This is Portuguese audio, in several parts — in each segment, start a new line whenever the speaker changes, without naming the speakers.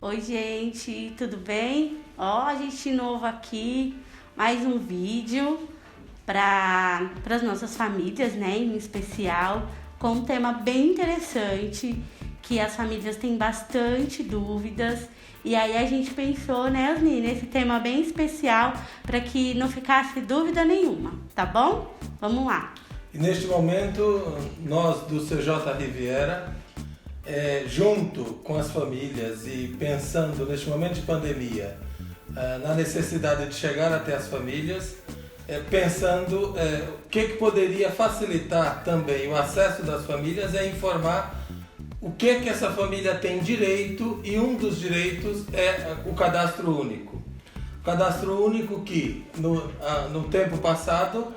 Oi, gente, tudo bem? Ó, a gente novo aqui, mais um vídeo para as nossas famílias, né, em especial, com um tema bem interessante, que as famílias têm bastante dúvidas. E aí a gente pensou, né, Osni, nesse tema bem especial, para que não ficasse dúvida nenhuma, tá bom? Vamos lá.
E neste momento, nós do CJ Riviera, junto com as famílias e pensando neste momento de pandemia, na necessidade de chegar até as famílias, pensando o que poderia facilitar também o acesso das famílias é informar o que essa família tem direito, e um dos direitos é o cadastro único. O cadastro único que no tempo passado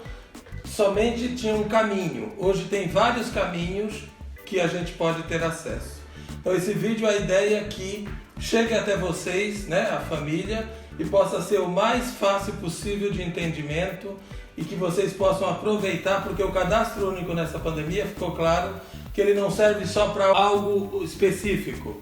somente tinha um caminho, hoje tem vários caminhos que a gente pode ter acesso. Então esse vídeo, a ideia é que chegue até vocês, né, a família, e possa ser o mais fácil possível de entendimento e que vocês possam aproveitar, porque o cadastro único nessa pandemia ficou claro que ele não serve só para algo específico,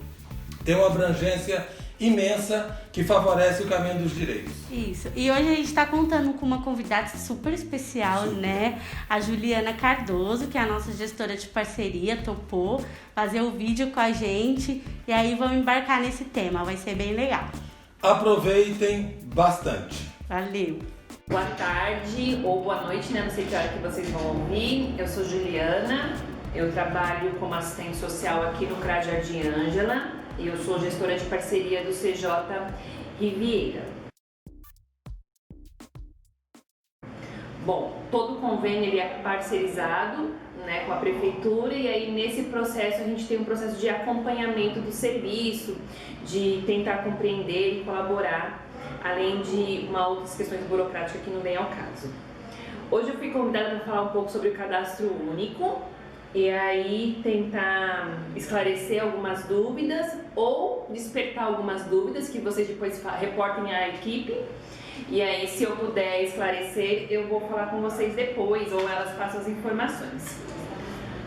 tem uma abrangência imensa que favorece o caminho dos direitos.
Isso. E hoje a gente está contando com uma convidada super especial, né? A Juliana Cardoso, que é a nossa gestora de parceria, topou fazer o vídeo com a gente. E aí vamos embarcar nesse tema, vai ser bem legal.
Aproveitem bastante.
Valeu!
Boa tarde ou boa noite, né? Não sei que hora que vocês vão ouvir. Eu sou Juliana, eu trabalho como assistente social aqui no CRA Jardim Ângela. E eu sou gestora de parceria do CJ Riviera. Bom, todo convênio ele é parcerizado, né, com a prefeitura, e aí nesse processo a gente tem um processo de acompanhamento do serviço, de tentar compreender e colaborar, além de outras questões burocráticas que não vem ao caso. Hoje eu fui convidada para falar um pouco sobre o cadastro único, e aí tentar esclarecer algumas dúvidas ou despertar algumas dúvidas que vocês depois reportem à equipe. E aí, se eu puder esclarecer, eu vou falar com vocês depois, ou elas passam as informações.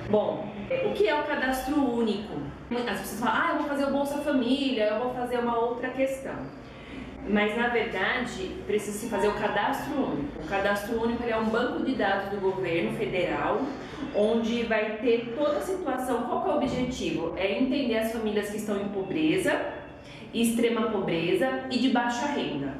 Bom, o que é o cadastro único? As pessoas falam, eu vou fazer o Bolsa Família, eu vou fazer uma outra questão. Mas, na verdade, precisa se fazer o cadastro único. O cadastro único é um banco de dados do governo federal, onde vai ter toda a situação. Qual que é o objetivo? É entender as famílias que estão em pobreza, extrema pobreza e de baixa renda.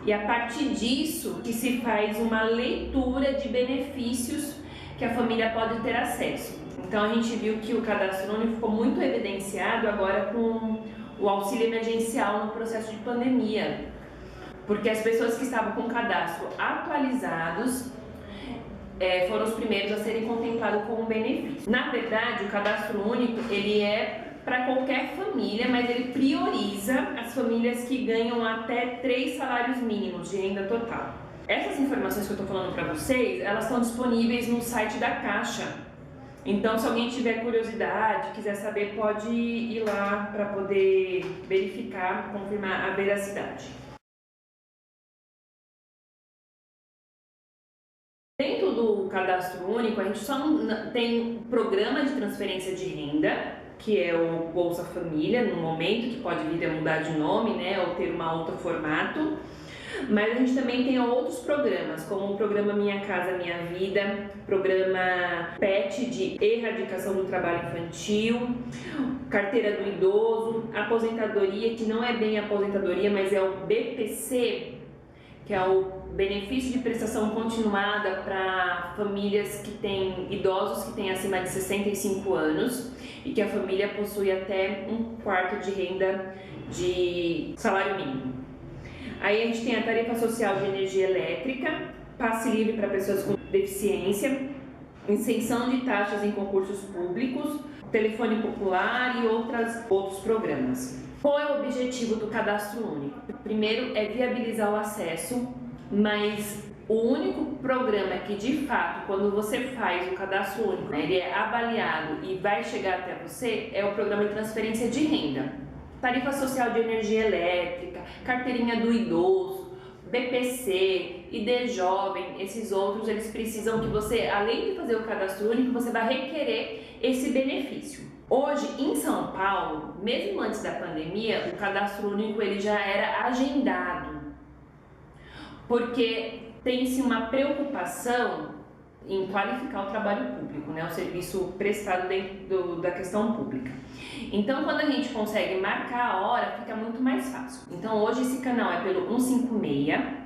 E a partir disso que se faz uma leitura de benefícios que a família pode ter acesso. Então a gente viu que o cadastro único ficou muito evidenciado agora com o auxílio emergencial no processo de pandemia, porque as pessoas que estavam com o cadastro atualizados foram os primeiros a serem contemplados como benefício. Na verdade, o cadastro único ele é para qualquer família, mas ele prioriza as famílias que ganham até 3 salários mínimos de renda total. Essas informações que eu estou falando para vocês, elas estão disponíveis no site da Caixa. Então, se alguém tiver curiosidade, quiser saber, pode ir lá para poder verificar, confirmar a veracidade. Dentro do cadastro único, a gente só tem um programa de transferência de renda, que é o Bolsa Família, no momento, que pode vir a mudar de nome, né, ou ter um outro formato. Mas a gente também tem outros programas, como o programa Minha Casa Minha Vida, programa PET de erradicação do trabalho infantil, carteira do idoso, aposentadoria, que não é bem aposentadoria, mas é o BPC, que é o benefício de prestação continuada para famílias que têm idosos que têm acima de 65 anos e que a família possui até 1/4 de renda de salário mínimo. Aí a gente tem a tarifa social de energia elétrica, passe livre para pessoas com deficiência, isenção de taxas em concursos públicos, telefone popular e outros programas. Qual é o objetivo do cadastro único? Primeiro é viabilizar o acesso, mas o único programa que de fato, quando você faz o cadastro único, ele é avaliado e vai chegar até você, é o programa de transferência de renda. Tarifa social de energia elétrica, carteirinha do idoso, BPC, ID Jovem, esses outros, eles precisam que você, além de fazer o cadastro único, você vai requerer esse benefício. Hoje, em São Paulo, mesmo antes da pandemia, o cadastro único ele já era agendado, porque tem-se uma preocupação em qualificar o trabalho público, né, o serviço prestado dentro da questão pública. Então, quando a gente consegue marcar a hora, fica muito mais fácil. Então, hoje esse canal é pelo 156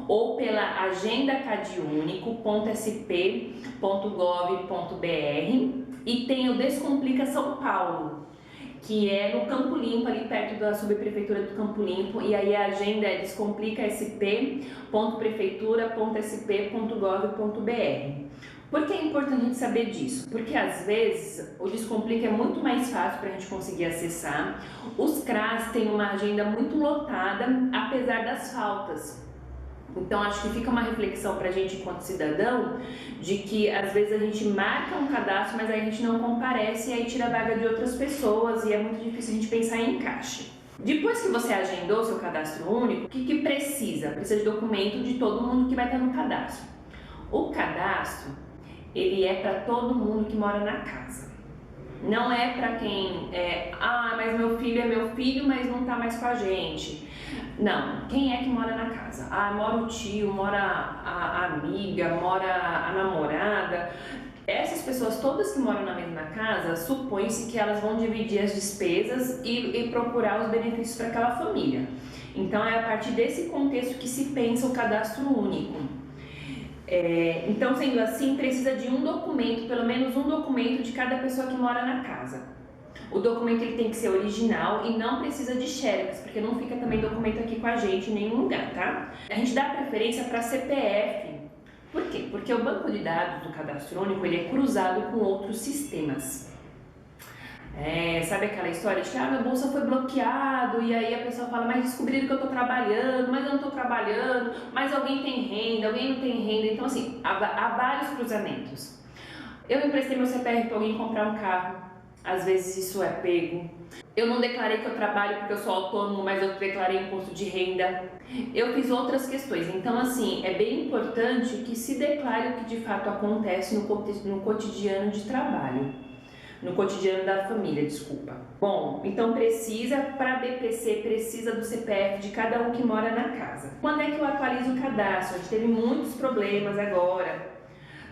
ou pela agendacadúnico.sp.gov.br e tem o Descomplica São Paulo, que é no Campo Limpo, ali perto da subprefeitura do Campo Limpo, e aí a agenda é descomplicasp.prefeitura.sp.gov.br. Por que é importante a gente saber disso? Porque às vezes o Descomplica é muito mais fácil para a gente conseguir acessar. Os CRAS têm uma agenda muito lotada, apesar das faltas. Então acho que fica uma reflexão para a gente enquanto cidadão, de que às vezes a gente marca um cadastro, mas aí a gente não comparece e aí tira a vaga de outras pessoas e é muito difícil a gente pensar em encaixe. Depois que você agendou o seu cadastro único, o que precisa? Precisa de documento de todo mundo que vai estar no cadastro. O cadastro, ele é para todo mundo que mora na casa. Não é para quem mas meu filho é meu filho, mas não está mais com a gente. Não, quem é que mora na casa? Mora o tio, mora a amiga, mora a namorada. Essas pessoas todas que moram na mesma casa, supõe-se que elas vão dividir as despesas e procurar os benefícios para aquela família. Então é a partir desse contexto que se pensa o cadastro único. Então, sendo assim, precisa de um documento, pelo menos um documento de cada pessoa que mora na casa. O documento ele tem que ser original e não precisa de xerox, porque não fica também documento aqui com a gente em nenhum lugar, tá? A gente dá preferência para CPF. Por quê? Porque o banco de dados do cadastro único ele é cruzado com outros sistemas. Sabe aquela história de que meu bolsa foi bloqueado e aí a pessoa fala, mas descobriram que eu tô trabalhando, mas eu não tô trabalhando, mas alguém tem renda, alguém não tem renda. Então assim, há vários cruzamentos. Eu emprestei meu CPF para alguém comprar um carro, às vezes isso é pego. Eu não declarei que eu trabalho porque eu sou autônomo, mas eu declarei imposto de renda. Eu fiz outras questões. Então assim, é bem importante que se declare o que de fato acontece no cotidiano de trabalho. No cotidiano da família, desculpa. Bom, então para BPC, precisa do CPF de cada um que mora na casa. Quando é que eu atualizo o cadastro? A gente teve muitos problemas agora,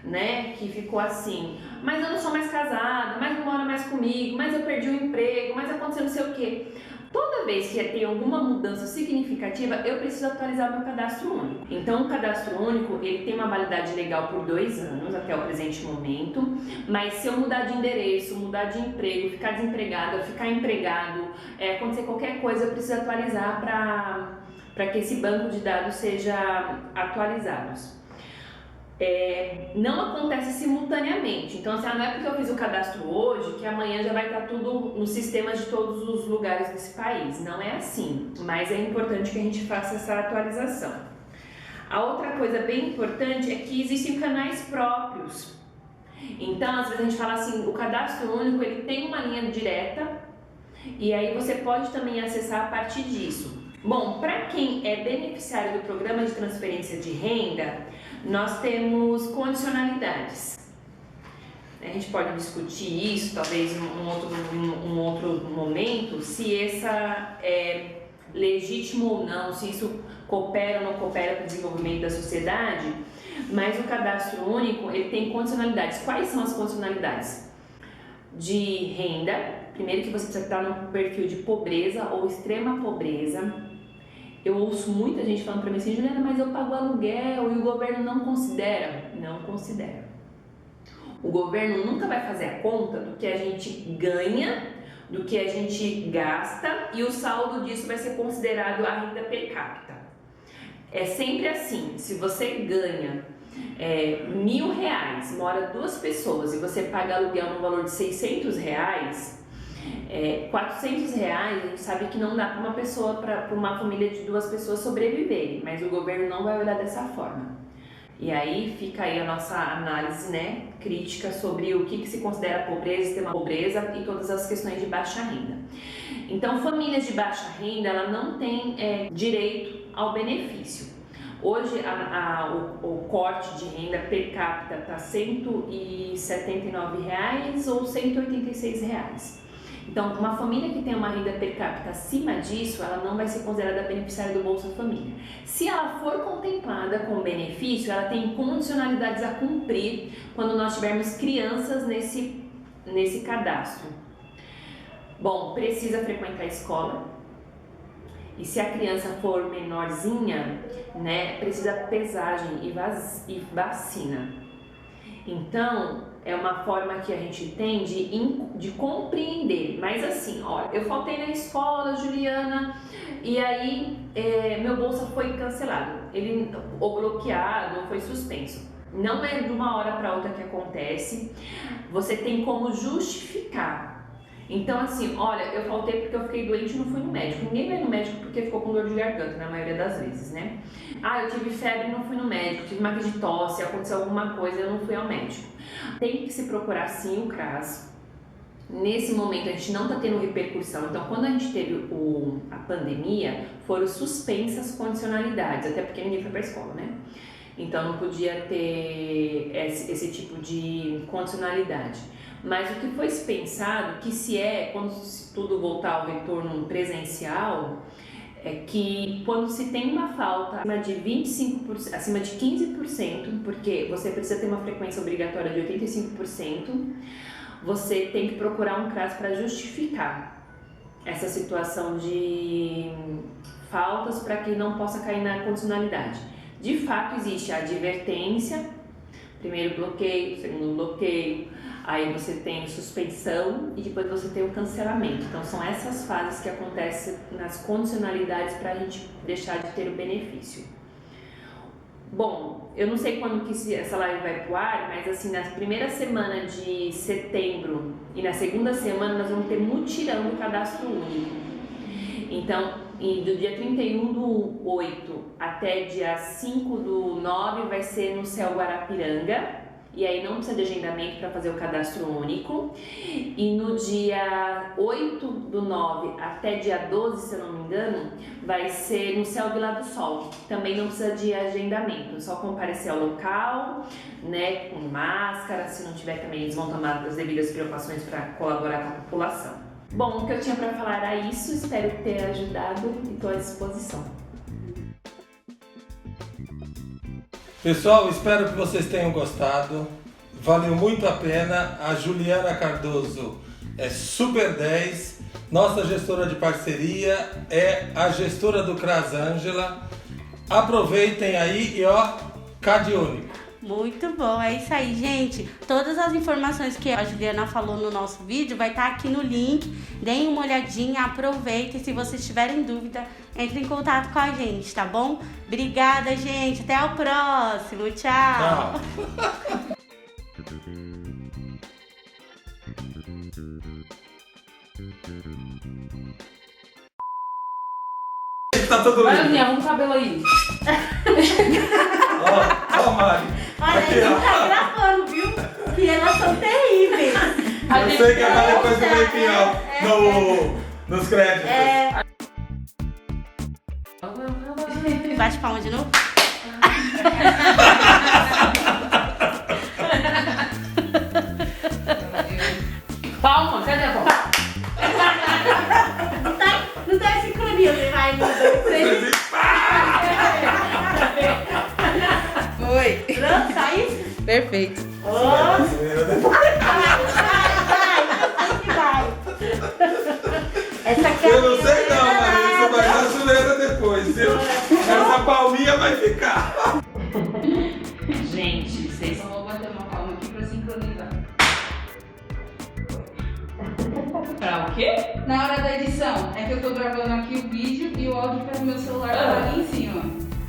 né, que ficou assim, mas eu não sou mais casada, mas não mora mais comigo, mas eu perdi o emprego, mas aconteceu não sei o quê. Toda vez que tem alguma mudança significativa, eu preciso atualizar o meu cadastro único. Então, o cadastro único, ele tem uma validade legal por 2 anos, até o presente momento, mas se eu mudar de endereço, mudar de emprego, ficar desempregada, ficar empregado, acontecer qualquer coisa, eu preciso atualizar para que esse banco de dados seja atualizado. Não acontece simultaneamente, então assim, não é porque eu fiz o cadastro hoje que amanhã já vai estar tudo nos sistemas de todos os lugares desse país, não é assim, mas é importante que a gente faça essa atualização. A outra coisa bem importante é que existem canais próprios, então às vezes a gente fala assim, o cadastro único ele tem uma linha direta e aí você pode também acessar a partir disso. Bom, para quem é beneficiário do programa de transferência de renda, nós temos condicionalidades. A gente pode discutir isso, talvez em um outro momento, se essa é legítimo ou não, se isso coopera ou não coopera para o desenvolvimento da sociedade, mas o cadastro único ele tem condicionalidades. Quais são as condicionalidades? De renda, primeiro que você precisa estar no perfil de pobreza ou extrema pobreza. Eu ouço muita gente falando para mim assim, Juliana, mas eu pago aluguel e o governo não considera. Não considera. O governo nunca vai fazer a conta do que a gente ganha, do que a gente gasta e o saldo disso vai ser considerado a renda per capita. É sempre assim, se você ganha R$1.000, mora 2 pessoas e você paga aluguel no valor de R$600, R$400 a gente sabe que não dá para uma pessoa, para uma família de 2 pessoas sobreviverem, mas o governo não vai olhar dessa forma. E aí fica aí a nossa análise, né, crítica sobre o que se considera pobreza, extrema pobreza e todas as questões de baixa renda. Então, famílias de baixa renda, ela não tem direito ao benefício. Hoje o corte de renda per capita está R$ 179 ou R$ 186. Então, uma família que tem uma renda per capita acima disso, ela não vai ser considerada beneficiária do Bolsa Família. Se ela for contemplada com benefício, ela tem condicionalidades a cumprir quando nós tivermos crianças nesse cadastro. Bom, precisa frequentar a escola. E se a criança for menorzinha, né, precisa pesagem e vacina. Então, é uma forma que a gente tem de compreender. Mas assim, olha, eu faltei na escola, Juliana, e aí meu bolsa foi cancelado, ou bloqueado, ou foi suspenso. Não é de uma hora para outra que acontece. Você tem como justificar. Então assim, olha, eu faltei porque eu fiquei doente e não fui no médico. Ninguém vai no médico porque ficou com dor de garganta, na maioria das vezes, né? Ah, eu tive febre e não fui no médico, tive uma crise de tosse, aconteceu alguma coisa e eu não fui ao médico. Tem que se procurar sim o CRAS. Nesse momento a gente não está tendo repercussão, então quando a gente teve a pandemia, foram suspensas condicionalidades, até porque ninguém foi para a escola, né? Então não podia ter esse tipo de condicionalidade. Mas o que foi pensado, que quando tudo voltar ao retorno presencial, é que quando se tem uma falta acima de 25%, acima de 15%, porque você precisa ter uma frequência obrigatória de 85%, você tem que procurar um CRAS para justificar essa situação de faltas para que não possa cair na condicionalidade. De fato, existe a advertência, primeiro bloqueio, segundo bloqueio, aí você tem suspensão e depois você tem o cancelamento. Então são essas fases que acontecem nas condicionalidades para a gente deixar de ter o benefício. Bom, eu não sei quando que essa live vai pro ar, mas assim, na primeira semana de setembro e na segunda semana nós vamos ter mutirão do cadastro único. Então, do dia 31/8 até dia 5/9 vai ser no CEL Guarapiranga. E aí não precisa de agendamento para fazer o cadastro único. E no dia 8/9 até dia 12, se eu não me engano, vai ser no CEL Vila do Sol. Também não precisa de agendamento, é só comparecer ao local, né, com máscara. Se não tiver também, eles vão tomar as devidas precauções para colaborar com a população. Bom, o que eu tinha para falar era isso, espero ter ajudado e estou à disposição.
Pessoal, espero que vocês tenham gostado. Valeu muito a pena. A Juliana Cardoso é super 10. Nossa gestora de parceria é a gestora do CRAS Ângela. Aproveitem aí e CAD único.
Muito bom, é isso aí, gente. Todas as informações que a Juliana falou no nosso vídeo vai estar aqui no link. Deem uma olhadinha, aproveitem. Se vocês tiverem dúvida, entre em contato com a gente, tá bom? Obrigada, gente. Até o próximo. Tchau.
Tá todo
Vai, Aninha, arruma o cabelo aí.
Ó, Mari.
Olha, a gente tá gravando, viu? Que elas são terríveis.
Eu sei que ela depois do making nos créditos.
Bate palma de novo.
Palma, cadê a palma?
Não tá sincronia, você vai, 1, 2, 3.
Foi.
Pronto, saiu?
Perfeito.
Vai. Essa aqui é
Eu não sei não, Maria. Você vai dar zoeira depois, viu? Essa palminha vai ficar.
Gente, vocês só vão bater uma palma aqui pra sincronizar. Pra o quê? Na hora da edição, é que eu tô gravando aqui o vídeo e o áudio pelo meu celular tá ali em cima.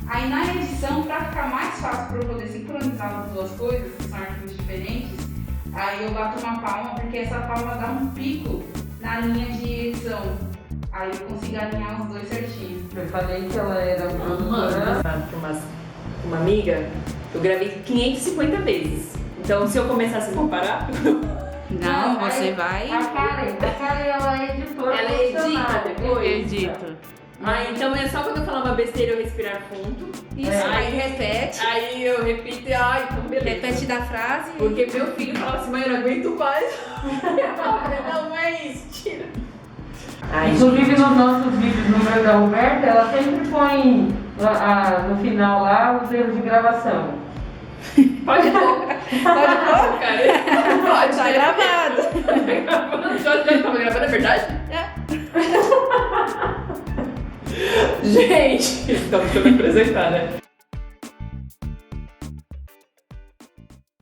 Aí na edição, pra ficar mais fácil pra eu poder sincronizar as duas coisas, que são arquivos diferentes, aí eu bato uma palma, porque essa palma dá um pico na linha de edição. Aí eu consigo alinhar os dois certinho. Eu falei que ela era produtora.
Uma amiga, eu gravei 550 vezes. Então se eu começasse a comparar...
Não, você vai. A Karen, ela é editora.
Ela edita depois?
Edito.
Então é só quando eu falar uma besteira eu respirar fundo.
Isso, aí repete.
Aí eu repito e então beleza.
Repete da frase.
Porque meu filho falava assim, mãe, eu não aguento mais. Eu falava, não é isso, tira.
Inclusive nos nossos vídeos no meu da Roberta, ela sempre põe no final lá os erros de gravação.
Pode pôr.
Pode pôr?
Cara, pode.
Tá gravado.
Já tava gravando, é verdade? Gente, estamos tentando apresentar, né?